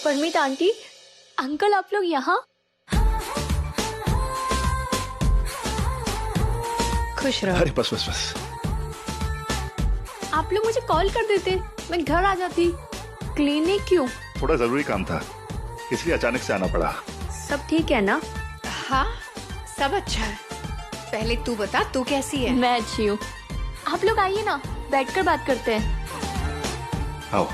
Parmeet aunty, uncle आप लोग यहाँ? खुश रहो। अरे बस बस बस। आप लोग मुझे कॉल कर देते, मैं घर आ जाती। क्लिनिक क्यों? थोड़ा जरूरी काम था, इसलिए अचानक से आना पड़ा। सब ठीक है ना? हाँ, सब अच्छा है। पहले तू बता, तू कैसी है? मैं अच्छी हूँ। आप लोग आइए ना, बैठकर बात करते हैं। आओ।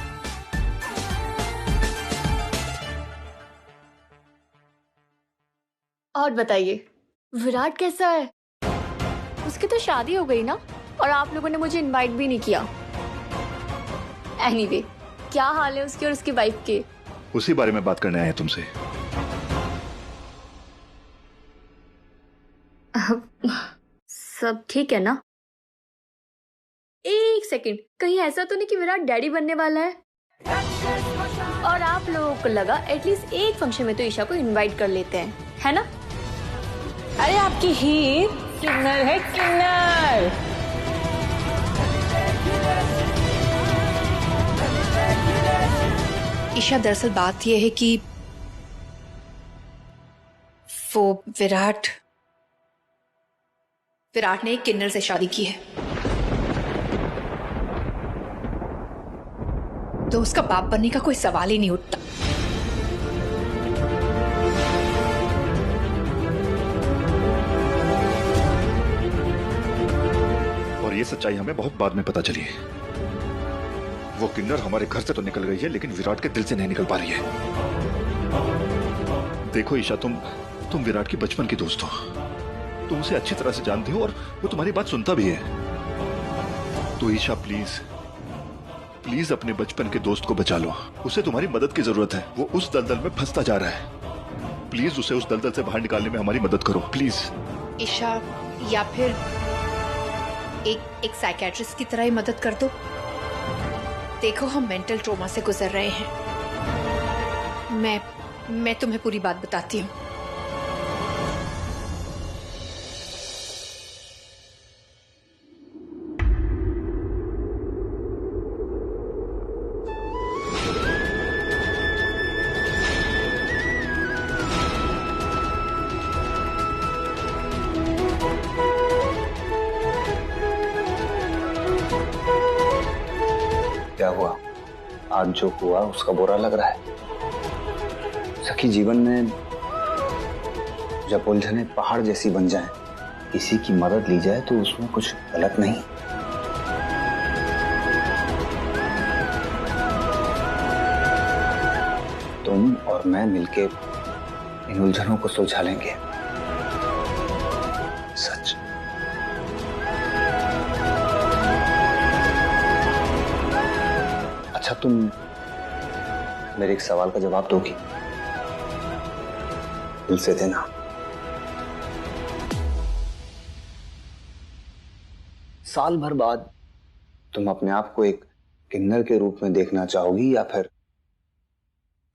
और बताइए, विराट कैसा है? उसकी तो शादी हो गई ना, और आप लोगों ने मुझे इनवाइट भी नहीं किया। एनीवे, क्या हाल है उसकी और उसकी वाइफ के? उसी बारे में बात करने आए हैं तुमसे। सब ठीक है ना? एक सेकंड, कहीं ऐसा तो नहीं कि विराट डैडी बनने वाला है? और आप लोगों को लगा एटलीस्ट एक फंक्शन में तो ईशा को इनवाइट कर लेते हैं, है ना? अरे आपकी हीर किन्नर है, किन्नर। ईशा, दरअसल बात यह है कि वो विराट ने एक किन्नर से शादी की है, तो उसका बाप बनने का कोई सवाल ही नहीं उठता। और ये सच्चाई हमें बहुत बाद में पता चली। वो किन्नर हमारे घर से तो निकल गई है, लेकिन विराट के दिल से नहीं निकल पा रही है। देखो ईशा, तुम विराट की बचपन की दोस्त हो, तुम उसे अच्छी तरह से जानते हो और वो तुम्हारी बात सुनता भी है। तो ईशा प्लीज अपने बचपन के दोस्त को बचा लो। उसे तुम्हारी मदद की जरूरत है, वो उस दलदल में फंसता जा रहा है। प्लीज उसे उस दलदल से बाहर निकालने में हमारी मदद करो, प्लीज। ईशा, या फिर एक साइकियाट्रिस्ट की तरह ही मदद कर दो। देखो, हम मेंटल ट्रॉमा से गुजर रहे हैं। मैं तुम्हें पूरी बात बताती हूँ। क्या हुआ? आज जो हुआ उसका बुरा लग रहा है? सखी, जीवन में जब उलझने पहाड़ जैसी बन जाएं, किसी की मदद ली जाए तो उसमें कुछ गलत नहीं। तुम और मैं मिलके इन उलझनों को सुलझा लेंगे। सच। अच्छा, तुम मेरे एक सवाल का जवाब दोगी? दिल से देना। साल भर बाद तुम अपने आप को एक किन्नर के रूप में देखना चाहोगी या फिर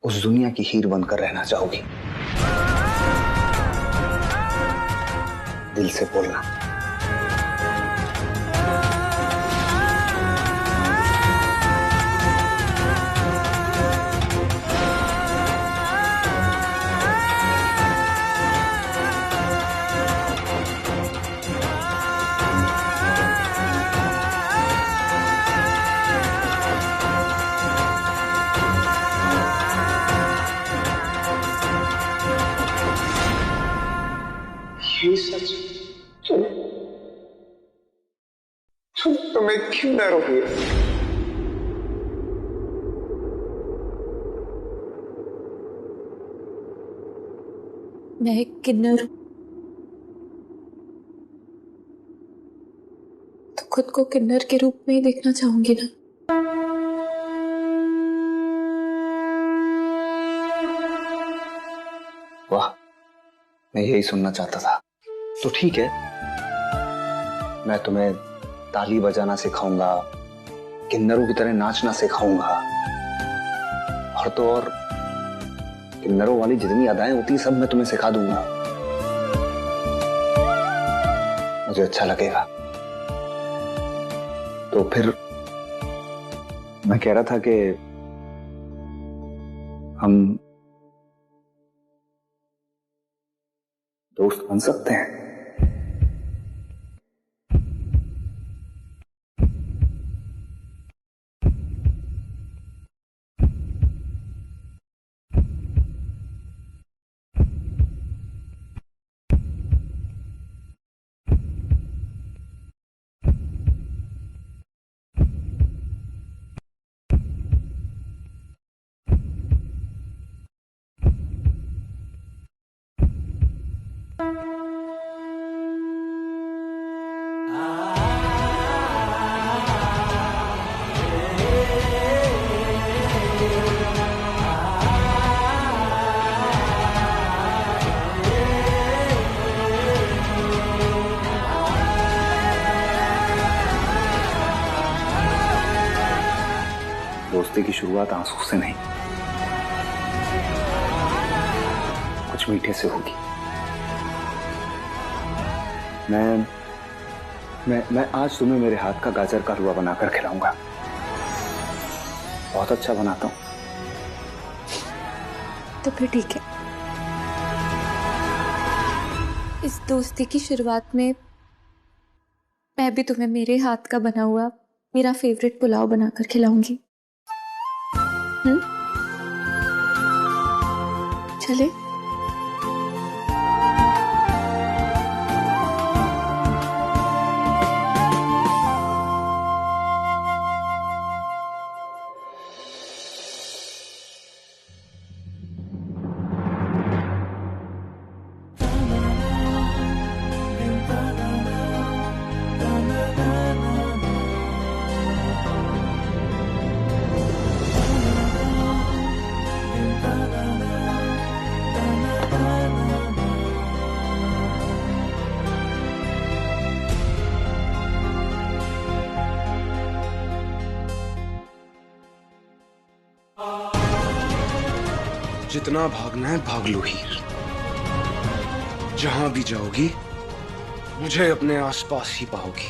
उस दुनिया की हीर बनकर रहना चाहोगी? दिल से बोलना। ये सच तुम एक किन्नर हो। मैं एक किन्नर हूं, तो खुद को किन्नर के रूप में ही देखना चाहूंगी ना। वाह, मैं यही सुनना चाहता था। तो ठीक है, मैं तुम्हें ताली बजाना सिखाऊंगा, किन्नरों की तरह नाचना सिखाऊंगा, और तो और किन्नरों वाली जितनी अदाएं होती सब मैं तुम्हें सिखा दूंगा। मुझे अच्छा लगेगा। तो फिर मैं कह रहा था कि हम दोस्त बन सकते हैं। दोस्ती की शुरुआत आंसू से नहीं, कुछ मीठे से होगी। मैं आज तुम्हें मेरे हाथ का गाजर का हलवा बनाकर खिलाऊंगा। बहुत अच्छा बनाता हूं। तो फिर ठीक है, इस दोस्ती की शुरुआत में मैं भी तुम्हें मेरे हाथ का बना हुआ मेरा फेवरेट पुलाव बनाकर खिलाऊंगी। चले? जितना भागना है भाग लो हीर, जहां भी जाओगी मुझे अपने आसपास ही पाओगी।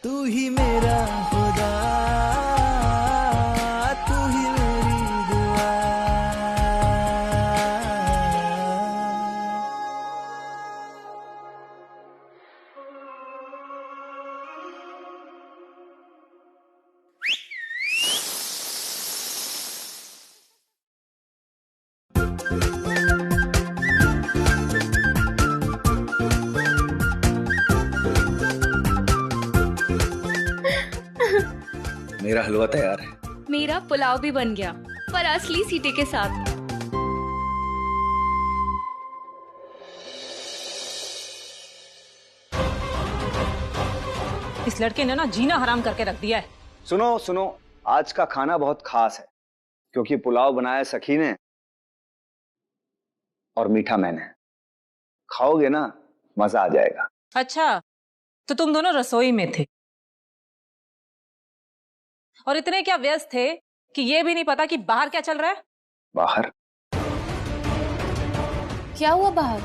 तू ही मेरा खुदा, तू ही मेरी दुआ। मेरा हलवा तैयार है। मेरा पुलाव भी बन गया, पर असली सीटे के साथ। इस लड़के ने ना जीना हराम करके रख दिया है। सुनो सुनो, आज का खाना बहुत खास है क्योंकि पुलाव बनाया सखी ने और मीठा मैंने। खाओगे ना, मजा आ जाएगा। अच्छा, तो तुम दोनों रसोई में थे और इतने क्या व्यस्त थे कि ये भी नहीं पता कि बाहर क्या चल रहा है? बाहर? क्या हुआ बाहर?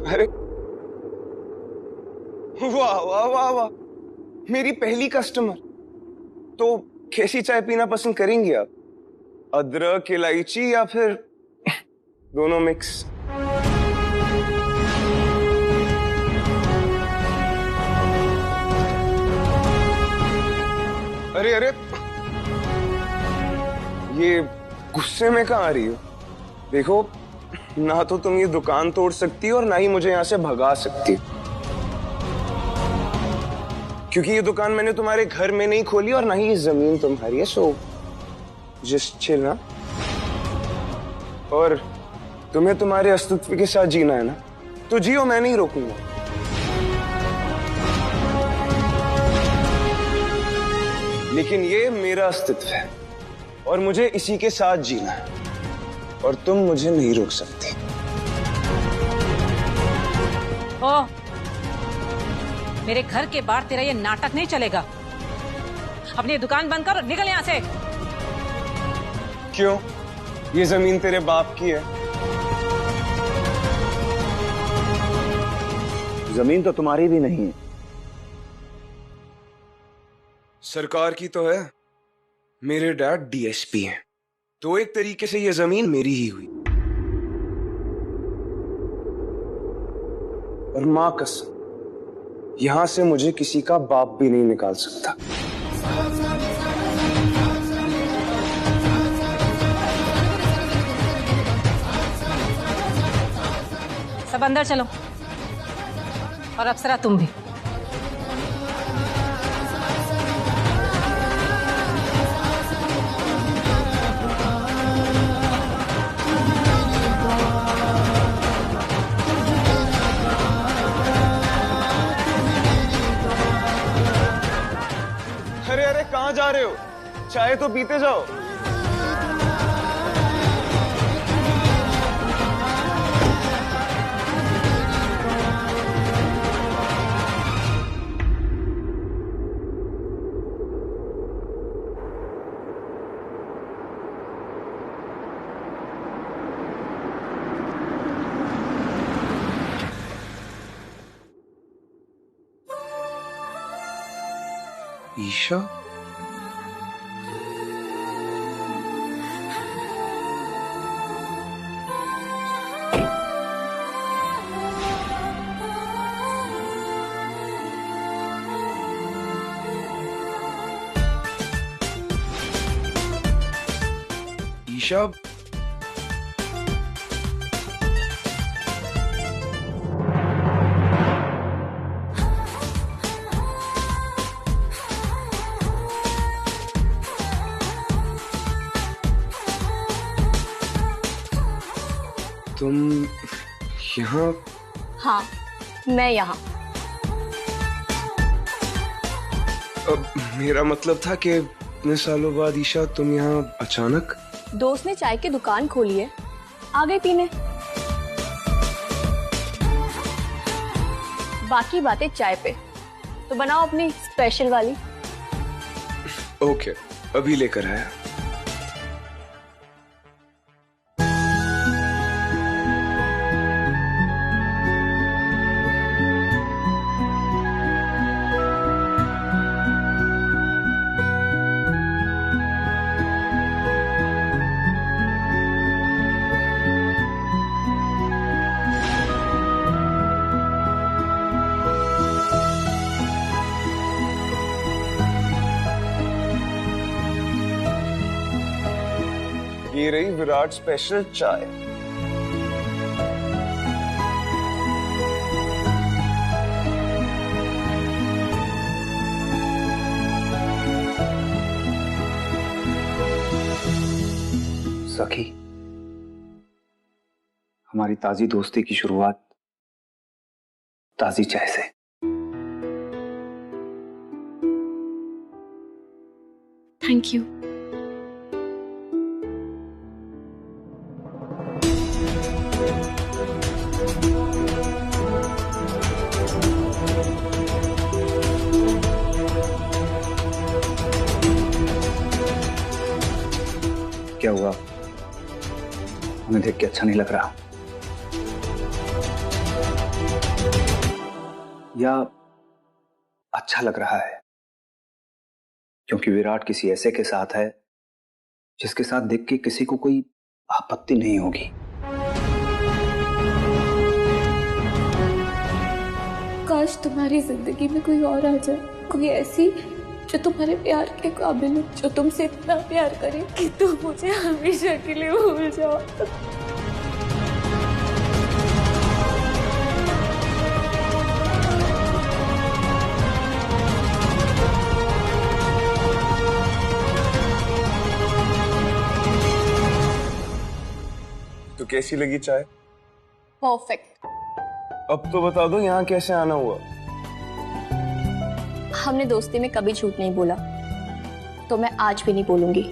अरे वाह वाह वाह वाह, मेरी पहली कस्टमर। तो कैसी चाय पीना पसंद करेंगी आप? अदरक, इलायची या फिर दोनों मिक्स? अरे अरे, ये गुस्से में कहाँ आ रही हो? देखो, ना तो तुम ये दुकान तोड़ सकती हो और ना ही मुझे यहां से भगा सकती, क्योंकि ये दुकान मैंने तुम्हारे घर में नहीं खोली और ना ही ये जमीन तुम्हारी है। सो जस्ट चिल ना। और तुम्हें तुम्हारे अस्तित्व के साथ जीना है ना, तो जियो, मैं नहीं रोकूंगा। लेकिन ये मेरा अस्तित्व है और मुझे इसी के साथ जीना है, और तुम मुझे नहीं रोक सकती। ओ, मेरे घर के बाहर तेरा ये नाटक नहीं चलेगा। अपनी दुकान बंद कर और निकल यहां से। क्यों? ये जमीन तेरे बाप की है। जमीन तो तुम्हारी भी नहीं है। सरकार की तो है। मेरे डैड डीएसपी हैं, तो एक तरीके से ये जमीन मेरी ही हुई। और मां कसम, यहां से मुझे किसी का बाप भी नहीं निकाल सकता। सब अंदर चलो, और अप्सरा तुम भी। अरे अरे, कहां जा रहे हो? चाय तो पीते जाओ। ईशा? ईशा? तुम यहाँ? हाँ, मैं यहाँ। अब मेरा मतलब था कि इतने सालों बाद ईशा तुम यहाँ अचानक? दोस्त ने चाय की दुकान खोली है, आ गई पीने। बाकी बातें चाय पे, तो बनाओ अपनी स्पेशल वाली। ओके, अभी लेकर आया। ये रही विराट स्पेशल चाय। सखी, हमारी ताजी दोस्ती की शुरुआत ताजी चाय से। Thank you. क्या हुआ? हमें देख के अच्छा नहीं लग रहा या अच्छा लग रहा है? क्योंकि विराट किसी ऐसे के साथ है जिसके साथ देख के किसी को कोई आपत्ति नहीं होगी। काश तुम्हारी जिंदगी में कोई और आ जाए, कोई ऐसी जो तुम्हारे प्यार के काबिल हो, जो तुमसे इतना प्यार करे कि तुम मुझे हमेशा के लिए भूल जाओ। तो कैसी लगी चाय? परफेक्ट। अब तो बता दो यहाँ कैसे आना हुआ? हमने दोस्ती में कभी झूठ नहीं बोला, तो मैं आज भी नहीं बोलूंगी।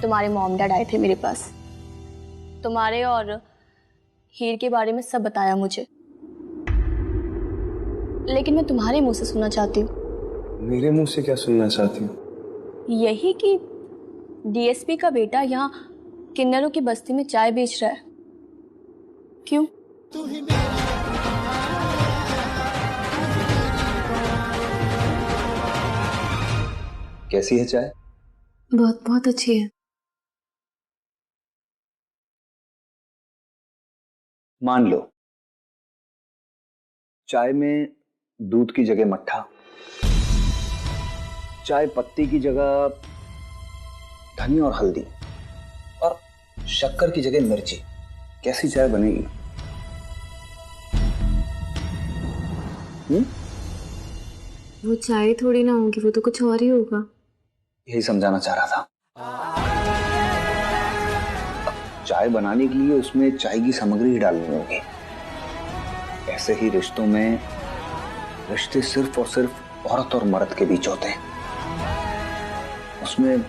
तुम्हारे मॉम डैड आए थे मेरे पास, तुम्हारे और हीर के बारे में सब बताया मुझे, लेकिन मैं तुम्हारे मुंह से सुनना चाहती हूँ। मेरे मुंह से क्या सुनना चाहती हूँ? यही कि डीएसपी का बेटा यहाँ किन्नरों की बस्ती में चाय बेच रहा है। क्यों? कैसी है चाय? बहुत बहुत अच्छी है। मान लो चाय में दूध की जगह मट्ठा, चाय पत्ती की जगह धनी और हल्दी, और शक्कर की जगह मिर्ची। कैसी चाय बनेगी? वो चाय थोड़ी ना होगी, वो तो कुछ और ही होगा। यही समझाना चाह रहा था। चाय बनाने के लिए उसमें चाय की सामग्री ही डालनी होगी। ऐसे ही रिश्तों में रिश्ते सिर्फ और सिर्फ औरत और मर्द के बीच होते हैं। उसमें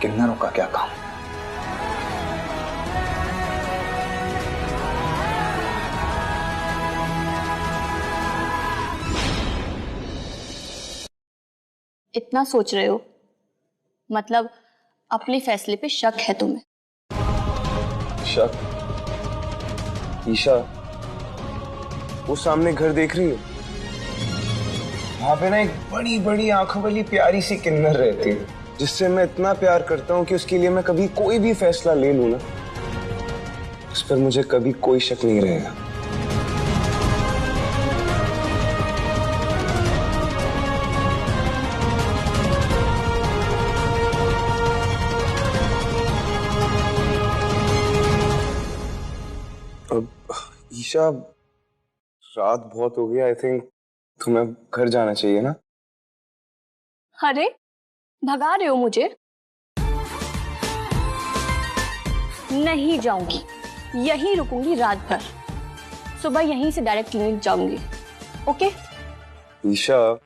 किन्नरों का क्या काम? इतना सोच रहे हो, मतलब अपने फैसले पे शक है तुम्हें? शक? ईशा, वो सामने घर देख रही है? वहां पे ना एक बड़ी बड़ी आंखों वाली प्यारी सी किन्नर रहती है, जिससे मैं इतना प्यार करता हूँ कि उसके लिए मैं कभी कोई भी फैसला ले लूं ना, उस पर मुझे कभी कोई शक नहीं रहेगा। अब ईशा, रात बहुत हो गई, आई थिंक तुम्हें घर जाना चाहिए ना? अरे भगा रहे हो मुझे? नहीं जाऊंगी, यहीं रुकूंगी रात भर। सुबह यहीं से डायरेक्ट क्लिनिक जाऊंगी। ओके? ईशा,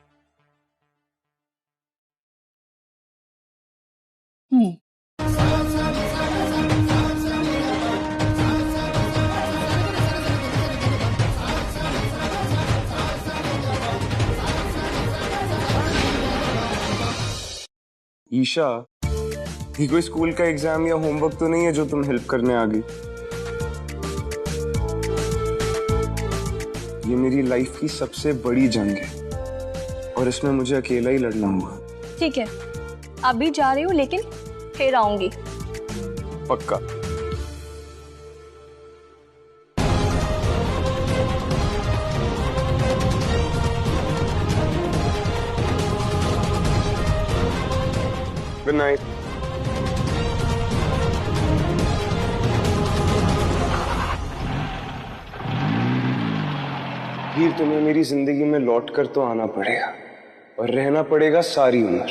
ईशा, ये कोई स्कूल का एग्जाम या होमवर्क तो नहीं है जो तुम हेल्प करने आ गई। ये मेरी लाइफ की सबसे बड़ी जंग है और इसमें मुझे अकेला ही लड़ना होगा। ठीक है, अभी जा रही हूँ, लेकिन फिर आऊंगी। पक्का? Good night. फिर तुम्हें मेरी जिंदगी में लौट कर तो आना पड़ेगा और रहना पड़ेगा सारी उम्र,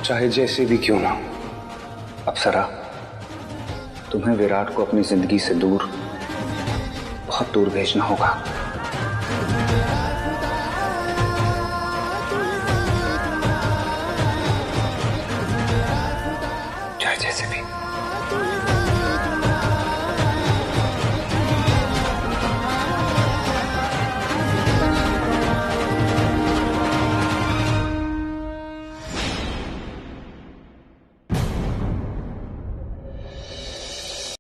चाहे जैसे भी क्यों ना हो। अप्सरा, तुम्हें विराट को अपनी जिंदगी से दूर, बहुत दूर भेजना होगा।